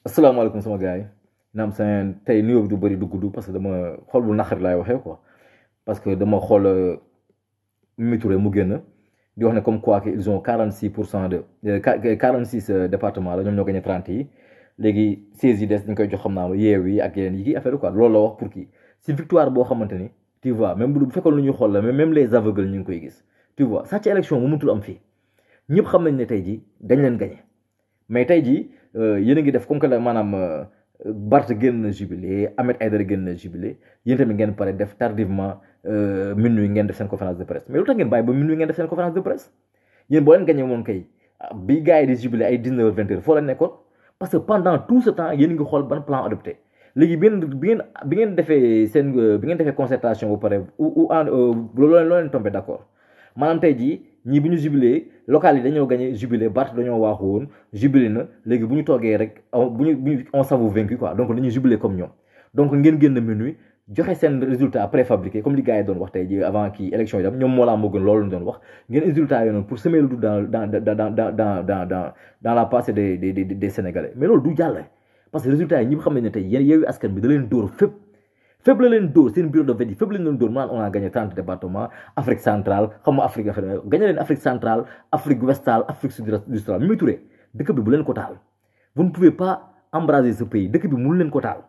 asalaamaaleykum sama gars yi naam seen tey nuyoo bi du bëri du gudd parce que dama xool bu naqari laay waxee quoi parce que dama xool Mimi Touré mu génn di wax ne comme quoi que ils ont 46% de 46 départements la ñoom ñoo gagné 30 yi léegi 16 yi des dañ koy jox xam naa yeew yi ak yeneen yi kii affaire quoi loolu la wax pour kii si victoire boo xamante ni tu vois même bu fekkoon lu ñuy xool la mais même les aveugles ñu ngi koy gis tu vois sax ci élection mu mënatul am fii ñëpp xam nañ ne tey ji dañ leen gagné mais tey jii yéen a ngi def comme que la maanaam Bart génn na jubilé Ahmed Aïdara génn na jubilé yéen tamit ngeen pare def tardivement minuit ngeen def seen conférence de presse mais lu tax ngeen bàyyi ba minuit ngeen def seen conférence de presse yéen boo leen gagné moom kay bi gars yi di jubilé ay 19h 20h foo leen nekkoon parce que pendant tout ce temps yéen ngi xool ban plan adopté léegi bi ngeen defee seen bi ngeen defee concertation bu pare ou loo leen tombé d'accord maanaam tey jii ñii bu ñu jubilé local yi dañoo gagné jubilé Bart dañoo waaxu woon jubilé na léegi bu ñu toogee rek on s'avoue vaincu quoi donc dañuy jubilé comme ñoom donc ngeen génn minuit joxe seen résultat préfabriqué comme li gars yi doon wax tey ji avant kii élection yi dem ñoom moo laa moo gën loolu doon wax ngeen résultat yi noonu pour semer le doute dans la pensée des Sénégalais mais loolu du jàll parce que résultat yi ñëpp xam nañ ne tey yéen Yewwi Askan Wi da leen dóor fépp la leen dóor seen bureau de vote yi fépp la leen dóor maanaam on a gagné 30 départements Afrique centrale xam nga Afrique gagné leen Afrique centrale Afrique ouestale Afrique sud-ouestale Mimi Touré dëkk bi bu leen ko taal vous ne pouvez pas embraser ce pays dëkk bi mënu leen ko taal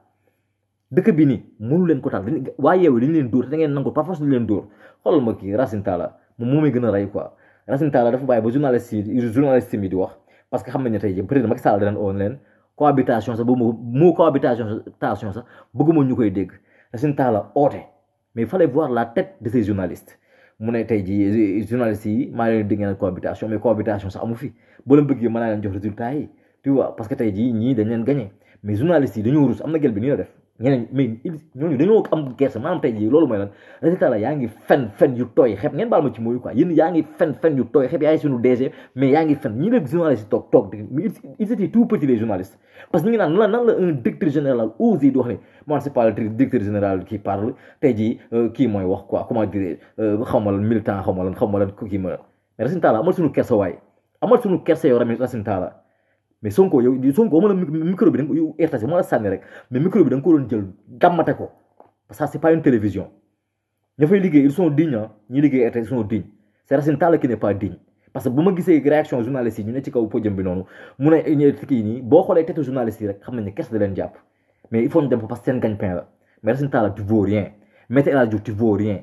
dëkk bi nii mënu leen ko taal waa Yewwi dañu leen dóor te da ngeen nangu pas force dañu leen dóor xoolal ma kii Racine Talla moom moo may gën a rey quoi Racine Talla dafa bàyyi ba journaliste yi di wax parce que xam nañ ne tey jii peut-être Macky Sall danañ oon leen cohabitation sax moo cohabitation sax bëgguma ñu koy dégg Racine Talla oote mais il fallait voir la tête de ces journalistes mu ne tey jii journalistes yi maa leen dégg ngeen cohabitation mais cohabitation sax amu fi boo leen bëggee mën naa leen jox résultat yi tu vois parce que tey jii ñii dañ leen gagné mais journalistes yi dañoo rus am na gel bi nii la def ñeneen mais ñooñu dañoo am gerte maanaam tey jii loolu mooy lan Racine Talla yaa ngi fen yu tooy xeeb ngeen baal ma ci mooy quoi yéen yaa ngi fen yu tooy xeeb yaa ngi suñu DG mais yaa ngi fen ñii la journalistes yi toog ils étaient tout petits les journalistes parce que ñu ngi naan nan la un directeur général osé di wax ne moi c'est pas le directeur général qui parle tey jii kii mooy wax quoi comment dire xaw ma lan militant xaw ma lan kii ma mais Racine Talla amal suñu kersa waay amal suñu kersa yow Racine Talla mais Sonko ma la micro bi da nga yow RTS moo la sànni rek mais micro bi da nga ko doon jël dammate ko parce que ça c'est pas une télévision ña fay liggéey ils sont dignes ñi liggéey RTS ils sont dignes c'est Racine Talla qui n'est pas digne parce que bu ma gisee réaction journaliste yi ñu ne ci kaw podium bi noonu mu ne kii nii boo xoolee tête journaliste yi rek xam nañ ne kese da leen jàpp mais il faut ñu dem parce que seen gagne-pain la mais Racine Talla tu vaux rien Maître El Hadji Diouf tu vaux rien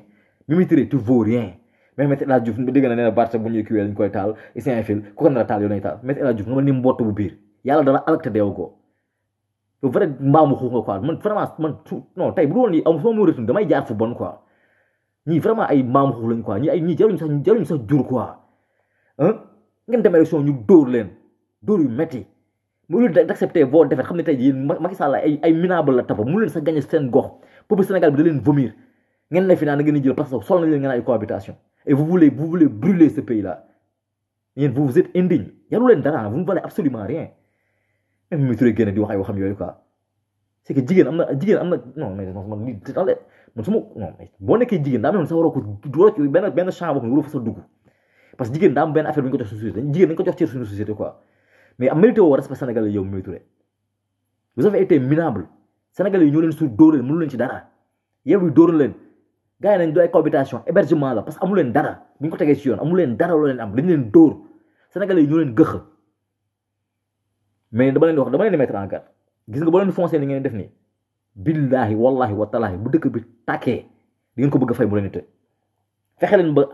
Mimi Touré tu vaux rien mais Maître El Hadji Diouf dégg na nee na Barth bu ñuy kiiwee lañ koy taal ici un fil ku ko nar a taal yow nañ taal Maître El Hadji Diouf nga ma ni mbott bu biir yàlla dala alakte deew ko yow vrai mbaamu xuux nga quoi man vraiment man non tey bu doon nii am sama moo retourné damay jaar fu bon quoi ñii vraiment ay mbaamu xuux lañ quoi ñii jaruñu sax jur quoi ngeen dem élection ñu dóor leen dóor yu métti mu leen d'accepter vos défaites xam ne tey jii Macky Sall ay minable la tapa mu leen sax gagné seen gox peuple Sénégal bi da leen vomir ngeen ne fi naan da ngeen di jël parce que sol nañ leen ngeen ay cohabitation et vous voulez brûler ce pays là yéen vous êtes indigne yaru leen dara vous ne valez absolument rien même Mimi Touré génn di wax ay waxam yooyu quoi c'est que jigéen am na non mais man lii man su ma non mais boo nekkee jigéen daa mel sa waroo ko benn champ boo xam ne waroo fa sa dugg parce que jigéen daa am benn affaire bu ñu ko jox suñu société jigéen dañu ko jox ci suñu société quoi mais am mérité woo respect sénégalais yow Mimi Touré vous avez été minable sénégalais yi ñoo leen suur dóor leen mënu leen ci dara yow yi dóor leen gars yi nañ do ay cohabitation hébergement la parce que amu leen dara bu ñu ko tegee ci yoon amu leen dara loo leen am dañu leen dóor sénégalais yi ñoo leen gëx mais dama leen di mettre en garde gis nga boo leen foncé ni ngeen def nii billahi wallahi wa talaahi bu dëkk bi tàkkee di ngeen ko bëgg a fay mu leen fexe leen ba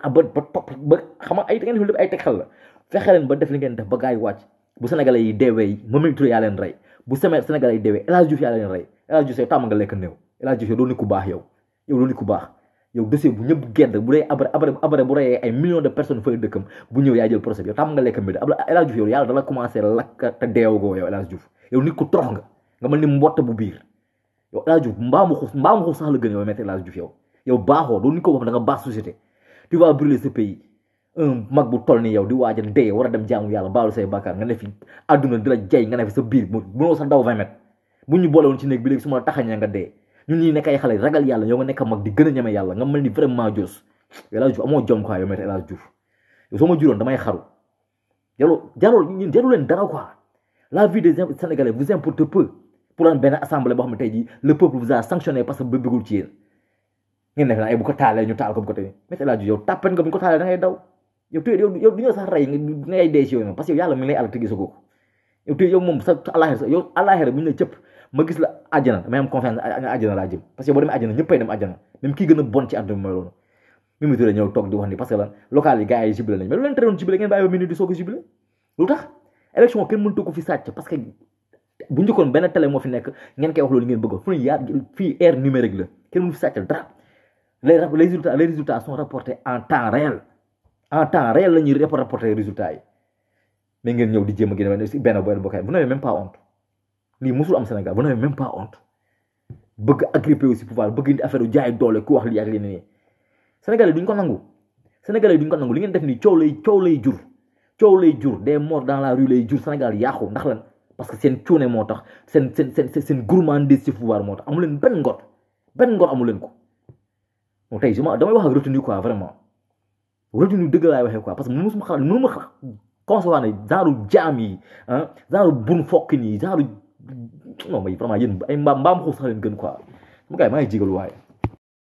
topp ba xam nga ay da ngeen def lépp ay teg xel la fexe leen ba def li ngeen def ba gars yi wàcc bu sénégalais yi deewee Mimi Touré yaa leen rey bu sénégalais yi deewee El Hadji Diouf yaa leen rey El Hadji Diouf yow tàmm nga lekk néew El Hadji Diouf yow doo nit ku baax yow doo nit ku baax yow dossier bu ñëpp gedd bu dee après bu reyee ay millions de personnes fay dëkkam bu ñëw yaa jël procès bi yow tàmm nga lekk mbir El Hadji Diouf yow yàlla dala commencé lakk te deewagoo yow El Hadji Diouf yow nit ku torox nga mel ni mbott bu biir yow El Hadji Diouf mbaamu xuuf sax la gën yow Maître El Hadji Diouf yow baaxoo doo nit ko wax da nga baax société tu vas brûler ce pays un mag bu toll ni yow di waaj a dee war a dem jaamu yàlla baalu say bàkkaar nga ne fi àdduna di la jay nga ne fi sa biir mënoo sax daw 20 mètres bu ñu boole woon ci néeg bi léegi su ma la taxañee nga dee ñun ñii nekk ay xale ragal yàlla yow nga nekk mag di gën a ñeme yàlla nga mel ni vraiment jos yow El Hadji Diouf amoo jom quoi yow Maître El Hadji Diouf yow soo ma juróon damay xaru jaru leen dara quoi la vie des Sénégalais vous importe peu pour une benn assemblée boo xam ne tey jii le peuple vous a sanctionné parce que ba bëggul ci yéen ngeen def naa ay bu ko taalee ñu taal ko bu ko tey mais El Hadji yow tàppen nga bu ñu ko taalee da ngay daw yow tey yow du ñoo sax rey ngay dee si yow parce que yow yàlla mi ngi lay àll te gisagoo ko yow tey yow moom sa àllaaxira yow àllaaxira bu ñu la cëpp ma gis la àjjana damay am confiance nga àjjana laa jëm parce que boo demee àjjana ñëppay dem àjjana même kii gën a bon ci àdduna bi mooy loolu Mimi Touré ñëw toog di wax ni parce que lan local yi gars yi jubilé nañ mais lu leen terewoon jubilé ngeen bàyyi ba minute di soog a jubilé lu tax élection kenn mënut ko fi sàcc parce que bu njëkkoon benn télé moo fi nekk ngeen koy wax loolu ngeen bëgg fu ñu yaa fii ère numérique la kenn mënu fi sàcc dara les résultats sont rapportés en temps réel la ñuy rapporter résultats yi mais ngeen ñëw di jéem a génne benn bokkaay vous n'avez même pas honte lii musul am Sénégal vous n'avez même pas honte bëgg agripper aussi pouvoir bëgg indi affaire jaay doole ku wax lii ak lii nii Sénégalais duñ ko nangu li ngeen def nii coow lay jur des morts dans la rue lay jur Sénégal yàqu ndax lan parce que seen cuune moo tax seen gourmandise ci pouvoir moo tax amu leen benn ngor amu leen ko bon tey damay wax ak retenu quoi vraiment retenu dëgg laay waxee quoi parce que mënu ma concevoir ne genre jaam yi genre bun fokkin yi genre non mais vraiment yéen ay mbaam xuux sax leen gën quoi mu gars yi maa ngi jégalu waaye